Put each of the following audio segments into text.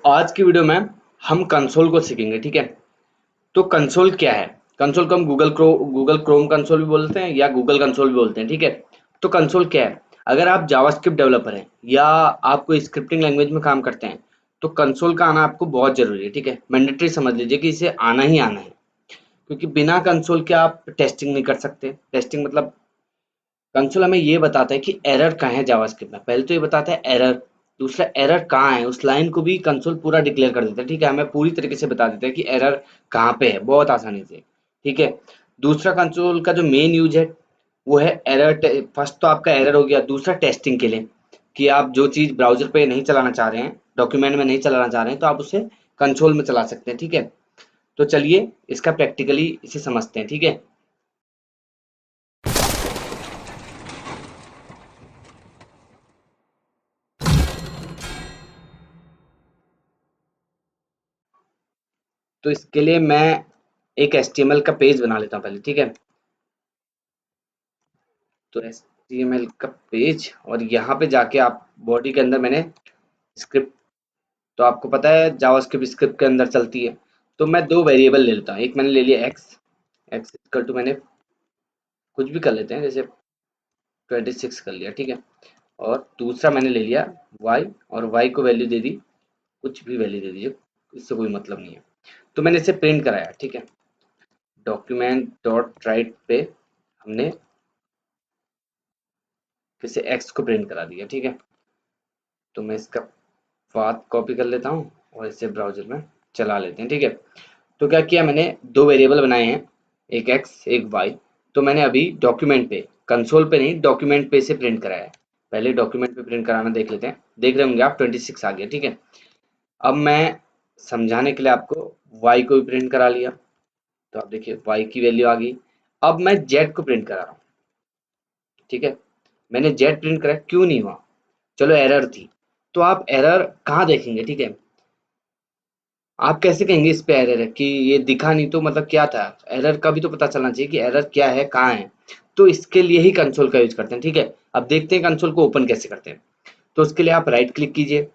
आज की वीडियो में हम कंसोल को सीखेंगे। ठीक है, तो कंसोल क्या है? कंसोल को हम गूगल क्रोम कंसोल भी बोलते हैं या गूगल कंसोल भी बोलते हैं। ठीक है, तो कंसोल क्या है? अगर आप जावास्क्रिप्ट डेवलपर हैं या आप कोई स्क्रिप्टिंग लैंग्वेज में काम करते हैं तो कंसोल का आना आपको बहुत जरूरी है। ठीक है, मैंडेटरी समझ लीजिए कि इसे आना ही आना है, क्योंकि बिना कंसोल के आप टेस्टिंग नहीं कर सकते। टेस्टिंग मतलब कंसोल हमें ये बताता है कि एरर कहाँ है जावास्क्रिप्ट में। पहले तो ये बताता है एरर, दूसरा एरर कहाँ है, उस लाइन को भी कंसोल पूरा डिक्लेयर कर देता है। ठीक है, हमें पूरी तरीके से बता देता है कि एरर कहाँ पे है, बहुत आसानी से। ठीक है, दूसरा कंसोल का जो मेन यूज है वो है एरर। फर्स्ट तो आपका एरर हो गया, दूसरा टेस्टिंग के लिए कि आप जो चीज़ ब्राउजर पे नहीं चलाना चाह रहे हैं, डॉक्यूमेंट में नहीं चलाना चाह रहे हैं, तो आप उसे कंसोल में चला सकते हैं। ठीक है, तो चलिए इसका प्रैक्टिकली इसे समझते हैं। ठीक है, तो इसके लिए मैं एक HTML का पेज बना लेता हूँ पहले। ठीक है, तो HTML का पेज, और यहाँ पे जाके आप बॉडी के अंदर मैंने स्क्रिप्ट, तो आपको पता है जावास्क्रिप्ट स्क्रिप्ट के अंदर चलती है। तो मैं दो वेरिएबल ले लेता हूँ, एक मैंने ले लिया एक्स, एक्स इक्वल टू मैंने कुछ भी कर लेते हैं, जैसे 26 कर लिया। ठीक है, और दूसरा मैंने ले लिया वाई, और वाई को वैल्यू दे दी, कुछ भी वैल्यू दे दीजिए, इससे कोई मतलब नहीं है। तो मैंने इसे प्रिंट कराया। ठीक है, डॉक्यूमेंट डॉट राइट पे हमने फिर से एक्स को प्रिंट करा दिया। ठीक है, तो मैं इसका पाथ कॉपी कर लेता हूँ और इसे ब्राउज़र में चला लेते हैं। ठीक है, तो क्या किया मैंने, दो वेरिएबल बनाए हैं, एक एक्स एक वाई। तो मैंने अभी डॉक्यूमेंट पे, कंसोल पे नहीं, डॉक्यूमेंट पे से प्रिंट कराया है। पहले डॉक्यूमेंट पे प्रिंट कराना देख लेते हैं। देख रहे होंगे आप 26 आ गया। ठीक है, अब मैं समझाने के लिए आपको वाई को भी प्रिंट करा लिया, तो आप देखिए वाई की वैल्यू आ गई। अब मैं जेड को प्रिंट करा रहा हूँ। ठीक है, मैंने जेड प्रिंट करा, क्यों नहीं हुआ? चलो एरर थी, तो आप एरर कहाँ देखेंगे? ठीक है, आप कैसे कहेंगे इस पे एरर है कि ये दिखा नहीं, तो मतलब क्या था? एरर का भी तो पता चलना चाहिए कि एरर क्या है, कहाँ है। तो इसके लिए ही कंसोल का यूज करते हैं। ठीक है, अब देखते हैं कंसोल को ओपन कैसे करते हैं। तो उसके लिए आप राइट क्लिक कीजिए।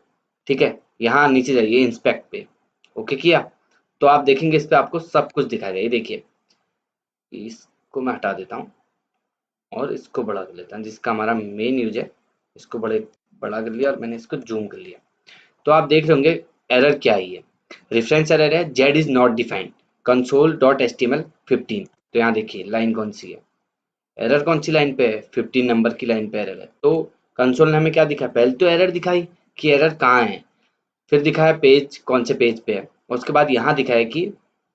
ठीक है, यहाँ नीचे जाइए इंस्पेक्ट पे, ओके किया, तो आप देखेंगे इस पे आपको सब कुछ दिखाएगा। ये देखिए, इसको मैं हटा देता हूँ और इसको बड़ा कर लेता हूँ, जिसका हमारा मेन यूज है। इसको बड़ा कर लिया और मैंने इसको जूम कर लिया। तो आप देख रहे होंगे एरर क्या आई है। रेफरेंस एरर है, Z is not defined console dot HTML 15। तो यहाँ देखिए लाइन कौन सी है, एरर कौन सी लाइन पे है, 15 नंबर की लाइन पे एरर है। तो कंसोल ने हमें क्या दिखाया, पहले तो एरर दिखाई कि एरर कहाँ है, फिर दिखाया पेज कौन से पेज पे है, और उसके बाद यहाँ दिखाया कि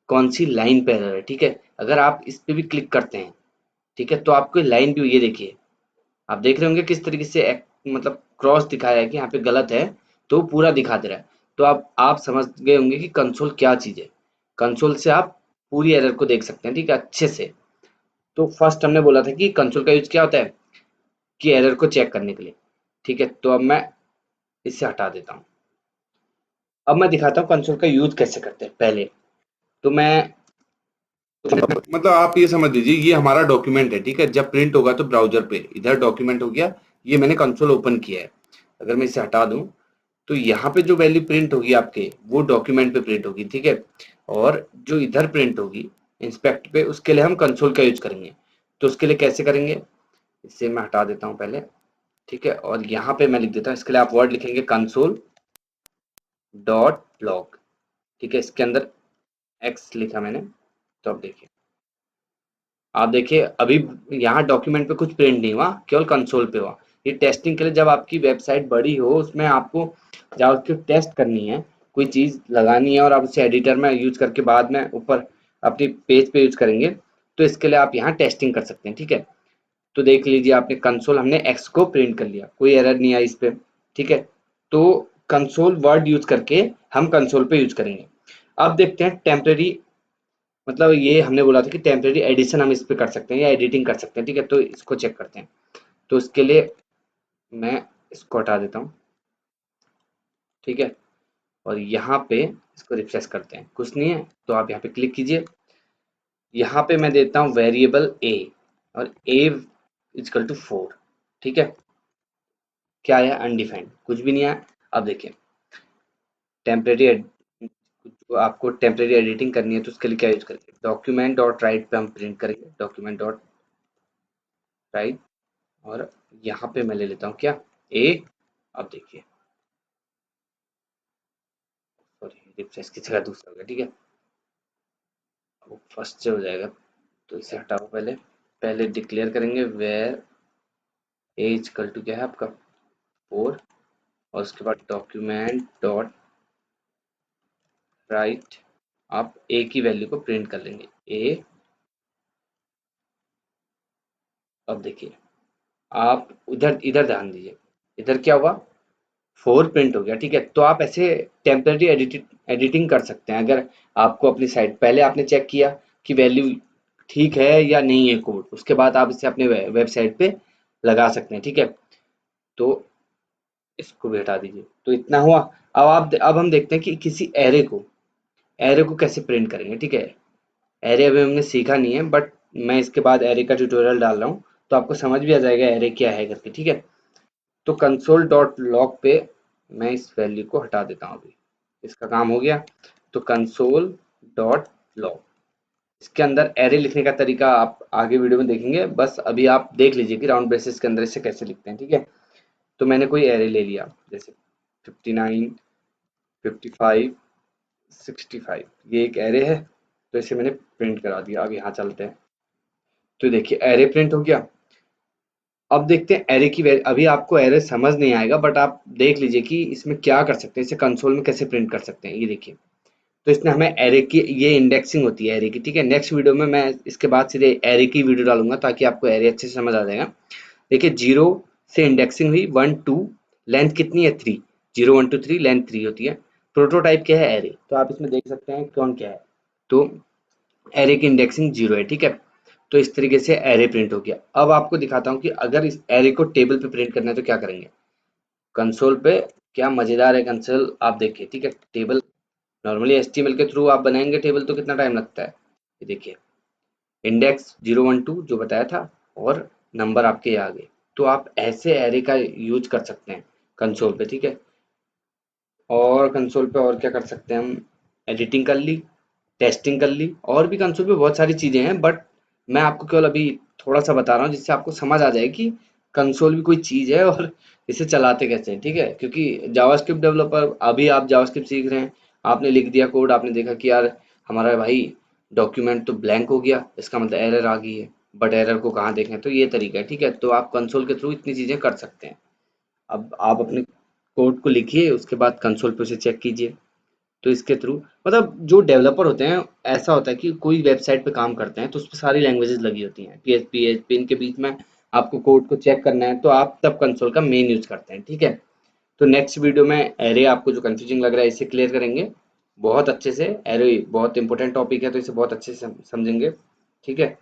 कौन सी लाइन पे एरर है। ठीक है, अगर आप इस पे भी क्लिक करते हैं, ठीक है, तो आपको लाइन भी, ये देखिए, आप देख रहे होंगे किस तरीके से मतलब क्रॉस दिखाया है कि यहाँ पे गलत है, तो पूरा दिखा दे रहा है। तो आप समझ गए होंगे कि कंसोल क्या चीज़ है। कंसोल से आप पूरी एरर को देख सकते हैं। ठीक है, अच्छे से। तो फर्स्ट हमने बोला था कि कंसोल का यूज क्या होता है, कि एरर को चेक करने के लिए। ठीक है, तो अब मैं इसे हटा देता हूँ। अब मैं दिखाता हूँ कंसोल का यूज कैसे करते हैं। पहले तो मैं, मतलब आप ये समझ लीजिए ये हमारा डॉक्यूमेंट है। ठीक है, जब प्रिंट होगा तो ब्राउजर पे इधर डॉक्यूमेंट हो गया, ये मैंने कंसोल ओपन किया है। अगर मैं इसे हटा दूं तो यहाँ पे जो वैल्यू प्रिंट होगी आपके, वो डॉक्यूमेंट पे प्रिंट होगी। ठीक है, और जो इधर प्रिंट होगी इंस्पेक्ट पे, उसके लिए हम कंसोल का यूज करेंगे। तो उसके लिए कैसे करेंगे, इसे मैं हटा देता हूँ पहले। ठीक है, और यहाँ पे मैं लिख देता हूँ, इसके लिए आप वर्ड लिखेंगे कंसोल डॉट लॉग। ठीक है, इसके अंदर एक्स लिखा मैंने। तो अब देखिए, आप देखिए अभी यहाँ डॉक्यूमेंट पे कुछ प्रिंट नहीं हुआ, केवल कंसोल पे हुआ। ये टेस्टिंग के लिए, जब आपकी वेबसाइट बड़ी हो, उसमें आपको जावास्क्रिप्ट टेस्ट करनी है, कोई चीज़ लगानी है, और आप उसे एडिटर में यूज करके बाद में ऊपर अपनी पेज पे यूज करेंगे, तो इसके लिए आप यहाँ टेस्टिंग कर सकते हैं। ठीक है, तो देख लीजिए आपने कंसोल, हमने एक्स को प्रिंट कर लिया, कोई एरर नहीं आई इस पे। ठीक है, तो कंसोल वर्ड यूज करके हम कंसोल पे यूज करेंगे। अब देखते हैं टेम्परेरी, मतलब ये हमने बोला था कि टेम्परेरी एडिशन हम इस पे कर सकते हैं या एडिटिंग कर सकते हैं। ठीक है, तो इसको चेक करते हैं। तो इसके लिए मैं इसको हटा देता हूँ। ठीक है, और यहाँ पे इसको रिफ्रेश करते हैं, कुछ नहीं है, तो आप यहाँ पे क्लिक कीजिए। यहाँ पे मैं देता हूँ वेरिएबल ए, और ए इजकल टू 4। ठीक है, क्या है, अनडिफाइंड, कुछ भी नहीं आया। अब देखिए टेम्परेरी जो आपको टेम्परेरी एडिटिंग करनी है तो उसके लिए क्या यूज करेंगे, डॉक्यूमेंट डॉट राइट पे हम प्रिंट करेंगे, डॉक्यूमेंट डॉट राइट, और यहाँ पे मैं ले लेता हूँ क्या, ए। अब देखिए, सॉरी रिफ्रेश की जगह दूसरा हो गया, ठीक है, वो फर्स्ट से हो जाएगा, तो इसे हटाओ। पहले पहले डिक्लेयर करेंगे वेयर ए इक्वल टू क्या है आपका 4, और उसके बाद डॉक्यूमेंट डॉट राइट, आप ए की वैल्यू को प्रिंट कर लेंगे, ए। अब देखिए, आप उधर इधर ध्यान दीजिए, इधर क्या हुआ, 4 प्रिंट हो गया, ठीक है। तो आप ऐसे टेम्परेरी एडिटिंग कर सकते हैं। अगर आपको अपनी साइट पहले आपने चेक किया कि वैल्यू ठीक है या नहीं है कोड, उसके बाद आप इसे अपने वेबसाइट पे लगा सकते हैं, ठीक है। तो इसको भी हटा दीजिए, तो इतना हुआ। अब हम देखते हैं कि किसी एरे को कैसे प्रिंट करेंगे, ठीक है। एरे अभी हमने सीखा नहीं है, बट मैं इसके बाद एरे का ट्यूटोरियल डाल रहा हूँ, तो आपको समझ भी आ जाएगा एरे क्या है करके, ठीक है। तो कंसोल डॉट लॉग पे मैं इस वैल्यू को हटा देता हूँ, अभी इसका काम हो गया। तो कंसोल डॉट लॉग, इसके अंदर एरे लिखने का तरीका आप आगे वीडियो में देखेंगे, बस अभी आप देख लीजिए कि राउंड ब्रेसेस के अंदर इसे कैसे लिखते हैं, ठीक है। तो मैंने कोई एरे ले लिया, जैसे 59, 55, 65, ये एक एरे है, तो इसे मैंने प्रिंट करा दिया। अब यहाँ चलते हैं, तो देखिए एरे प्रिंट हो गया। अब देखते हैं एरे की वैल्यू, अभी आपको एरे समझ नहीं आएगा, बट आप देख लीजिए कि इसमें क्या कर सकते हैं, इसे कंसोल में कैसे प्रिंट कर सकते हैं, ये देखिए। तो इसमें हमें एरे की ये इंडेक्सिंग होती है एरे की, ठीक है। नेक्स्ट वीडियो में मैं इसके बाद सीधे एरे की वीडियो डालूंगा, ताकि आपको एरे अच्छे से समझ आ जाएगा। देखिए, 0 से इंडेक्सिंग हुई, 1 2, लेंथ कितनी है 3, 0 1 2 3, लेंथ 3 होती है। प्रोटोटाइप क्या है, एरे। तो आप इसमें देख सकते हैं कौन क्या है, तो एरे की इंडेक्सिंग 0 है, ठीक है। तो इस तरीके से एरे प्रिंट हो गया। अब आपको दिखाता हूँ कि अगर इस एरे को टेबल पे प्रिंट करना है तो क्या करेंगे। कंसोल पे क्या मजेदार है कंसोल, आप देखिए, ठीक है। टेबल नॉर्मली एचटीएमएल के थ्रू आप बनाएंगे टेबल, तो कितना टाइम लगता है, ये देखिए, इंडेक्स 0 1 2 जो बताया था, और नंबर आपके ये आ गए। तो आप ऐसे एरे का यूज कर सकते हैं कंसोल पे, ठीक है। और कंसोल पे और क्या कर सकते हैं हम, एडिटिंग कर ली, टेस्टिंग कर ली, और भी कंसोल पे बहुत सारी चीज़ें हैं, बट मैं आपको केवल अभी थोड़ा सा बता रहा हूँ, जिससे आपको समझ आ जाए कि कंसोल भी कोई चीज़ है और इसे चलाते कैसे हैं, ठीक है। क्योंकि जावास्क्रिप्ट डेवलपर, अभी आप जावास्क्रिप्ट सीख रहे हैं, आपने लिख दिया कोड, आपने देखा कि यार हमारा भाई डॉक्यूमेंट तो ब्लैंक हो गया, इसका मतलब एरर आ गई है, बट एरर को कहाँ देखें, तो ये तरीका है, ठीक है। तो आप कंसोल के थ्रू इतनी चीज़ें कर सकते हैं। अब आप अपने कोड को लिखिए, उसके बाद कंसोल पे उसे चेक कीजिए। तो इसके थ्रू, मतलब जो डेवलपर होते हैं, ऐसा होता है कि कोई वेबसाइट पे काम करते हैं तो उस पर सारी लैंग्वेजेस लगी होती हैं, पीएचपी एचपी, इनके बीच में आपको कोड को चेक करना है, तो आप तब कंसोल का मेन यूज करते हैं, ठीक है। तो नेक्स्ट वीडियो में एरे, आपको जो कंफ्यूजिंग लग रहा है इसे क्लियर करेंगे बहुत अच्छे से। एरे बहुत इंपॉर्टेंट टॉपिक है, तो इसे बहुत अच्छे से समझेंगे, ठीक है।